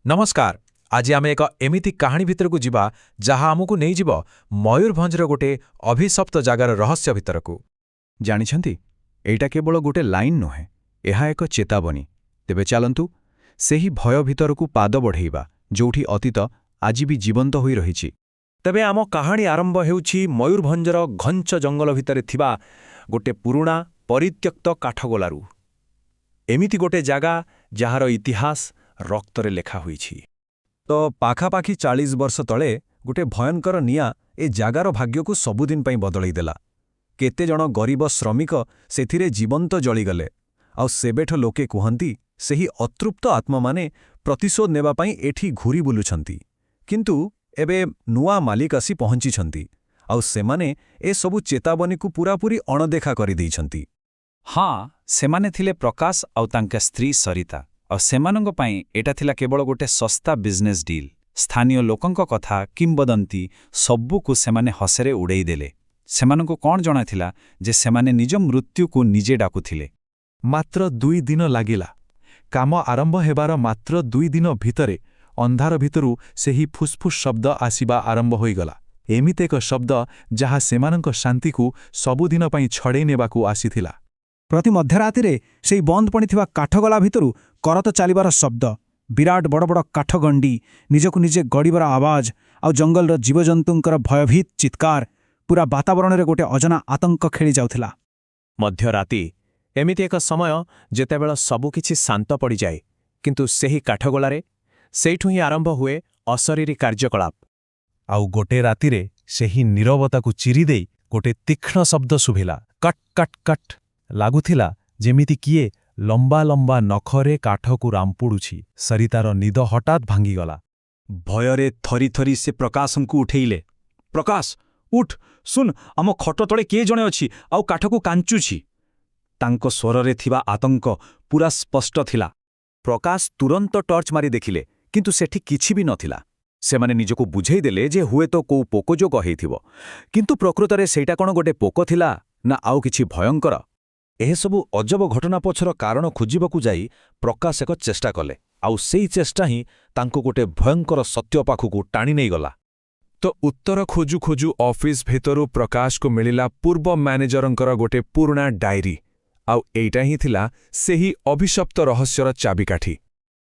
नमस्कार। आज आम एक एमिति कहानी भितर को जीवा जहाँ आमको नहीं जीव मयूरभंजर गोटे अभिशप्त जगार रहस्य भितर को। जानिछंती एटा केवल गोटे लाइन नुहे, एहा एक चेतावनी। तेबे चलंतु सेही भय भितर को पाद बढ़ेइबा जोठी अतीत आज भी जीवंत होई रहिछि। तेबे आम कहानी आरंभ हेउछि मयूरभंजर घंच जंगल भितर थिबा गोटे पुराणा परित्यक्त काठगोलारू। एमिति गोटे जगह जहार इतिहास रक्तरे लेखा होईछि। तो पाखापाखी 40 वर्ष तले गोटे भयंकर निया ए जागार भाग्य को सबुदिन पई बदलई देला। केते जण गरीब श्रमिक सेथिरे जीवंत जळीगले। आउ सेबेठ लोके कुहंती सेही अतृप्त आत्मा माने प्रतिशोध नेबा पई एठी घुरी बुलुछंती। किंतु एबे नुआ मालिक आसी पहुंचीछंती आउ सेमाने ए सबु चेतावनी को पूरापूरी अणदेखा करि दैछंती। हाँ, सेमाने थिले प्रकाश आउ तांका स्त्री सरिता। और सेमानंग पाई एटा थिला केवल गोटे सस्ता बिजनेस डील। स्थानीय लोकंक कथा किंबदंती सबु को सेमाने हसेरे उड़ेई देले। सेमानंको कोन जणा थिला जे सेमाने निज मृत्यु को निजे डाकुथिले। मात्र 2 दिन लागिला। काम आरंभ हेबार मात्र 2 दिन भितरे अंधार भितरु सेही फुसफुस शब्द आसीबा आरंभ होईगला। एमिते एक शब्द जहा सेमानंक शांति को सबुदिन पई छड़ेई नेबाकू आसीथिला। प्रति मध्यराति से बंद पड़िथिबा काठगला भितरु करत चलिबार शब्द, विराट बड़ बड़ काठगंडी निजकु निजे गड़ीबार आवाज आउ जंगलर जीवजंतुंकर भयभीत चित्कार पूरा वातावरण रे गोटे अजना आतंक खेली जाउथिला। मध्यराति एमिति एक समय जेतेबेଳ सबुकिछि शांत पड़ी जाए, किंतु सेही काठगोलारे सेठु ही आरंभ हुए अशरीरी कार्यकलाप। आउ गोटे रातिरे सेही नीरवता को चिरी देई गोटे तीक्ष्ण शब्द सुभिला। कट कट कट लागुथिला जेमिति किए लंबा लंबा नखरे काठ को रामपुड़ुछि। सरितार निद हठात भांगीगला। भयरे थरी थरी से प्रकाशंकु उठेइले। प्रकाश उठ, सुन, आम खट तले किए जणे अछि आउ काठ को कांचुछि। तांको स्वररे थिबा आतंक पूरा स्पष्ट थिला। प्रकाश तुरंत टर्च मारी देखिले, किंतु सेठी किछि भी नथिला। सेमाने निजको बुझेई देले जे हुए तो को पोको जो कहेइथिबो, किंतु प्रकृतरे सेटा कोन गोटे पोको थिला ना आउ किछि भयंकर। एहसबु अजब घटना पछर कारण खोजिबाकू जाई प्रकाश एक चेष्टा कले। आउ सेई चेष्टा ही तांको गोटे भयंकर सत्य पाखुकू टाणी नहीं गला। तो उत्तर खोजु खोजु ऑफिस भितरु प्रकाश को मिलिला पूर्व मैनेजरंकर गोटे पुराणा डायरी। आउ एइटा ही थिला सेही अभिशप्त रहस्यर चाबिकाठी।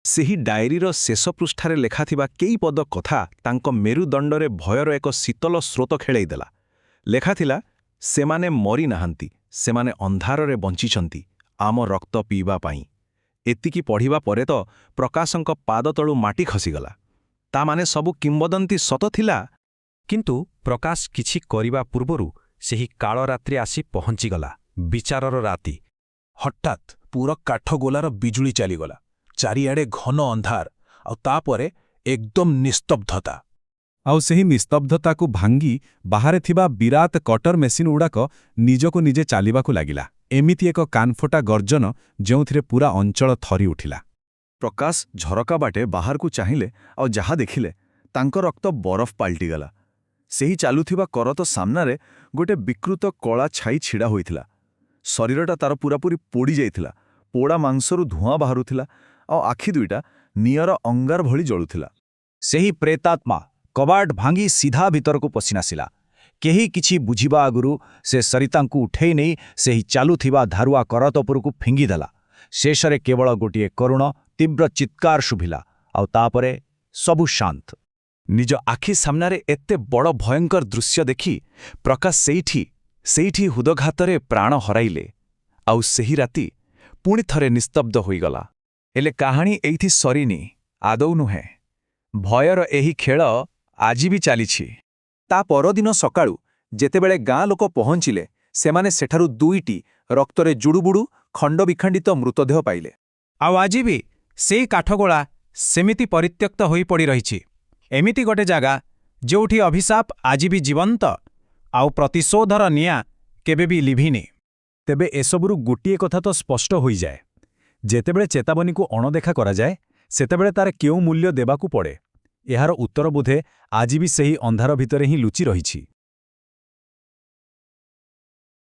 सेही डायरीर शेष पृष्ठारे लेखा थिबा केई पद कथा तांको मेरुदंडरे भयर एक शीतल स्रोत खेळेई देला। लेखा थिला, सेमाने मरी नाहांती, सेमाने अंधाररे बंचिछंती आम रक्त पीवा पाई। एतिकी पढ़िबा परे तो प्रकाशंक पाद तळु माटी खसीगला। ता माने सबु किंबदंती सत थिला। किंतु प्रकाश किछि करिबा पूर्वरु सेही काळ रात्रि आसी पहुंचीगला। विचारर राति। हठात पूरा काठगोलार बिजुली चलीगला। चारिआडे घन अंधार आउ तापरे एकदम निस्तब्धता। आउ सेही निस्तब्धता को भांगी बाहरे थिबा विराट कटर मेसिन उड़ाक निजको निजे चालिबाकू लागिला। एमिति एक कानफोटा गर्जन जोंथिरे पूरा अंचल थरी उठिला। प्रकाश झरका बाटे बाहर को चाहिले आउ जहा देखिले तांको रक्त बरफ पाल्टीगला। सेही चालुथिबा करत सामनारे गोटे विकृत कला छाई छिड़ा होइथिला। शरीरटा तार पूरापूरी पोड़ी जाइथिला। पोड़ा मांसरू धुआं बाहरुथिला आउ आखि दुईटा नियर अंगार भली जळुथिला। सेही प्रेतात्मा कबाट भांगी सीधा भीतर को पसिनासिला। केही किछि बुझिबा आगुरु से सरितांकु उठेई नहीं सेही चालुथिबा धारुआ करत उपरकु फिंगिदेला। शेषरे केवल गोटिए करुण तीव्र चित्कार शुभिला आउ तापरे सबु शांत। निज आखि सामनारे एते बड़ भयंकर दृश्य देखि प्रकाश सेठी हुदघातरे प्राण हराइले। आउ सेही राति पुणी थरे निस्तब्ध होईगला। एले कहानी एइथि सरिनी, आदौ नुहे। भयर एही खेळ आजि भी चालिछि। ता परदिन सकाळु जेतेबेळे गाँ लोक पहुंचिले, सेमाने सेठारु 2टी रक्तरे जुडुबुडु खंड विखंडित मृतदेह पाइले। आउ आजि भी सेई काठगोला सेमिति परित्यक्त होई पड़ी रहिछि। एमिति गोटे जागा जोठी अभिशाप आजि भी जीवंत आउ प्रतिशोधर निया केबे भी लिभिनी। तेबे एसबुरु गोटिए कथा तो स्पष्ट होई जाए, जेतेबेळे चेतावनी को अणदेखा करा जाए सेतेबेळे तार केउ मूल्य देबाकू पड़े। एहार उत्तर बोधे आज भी सही अंधार भितरे ही लुचि रहिछि।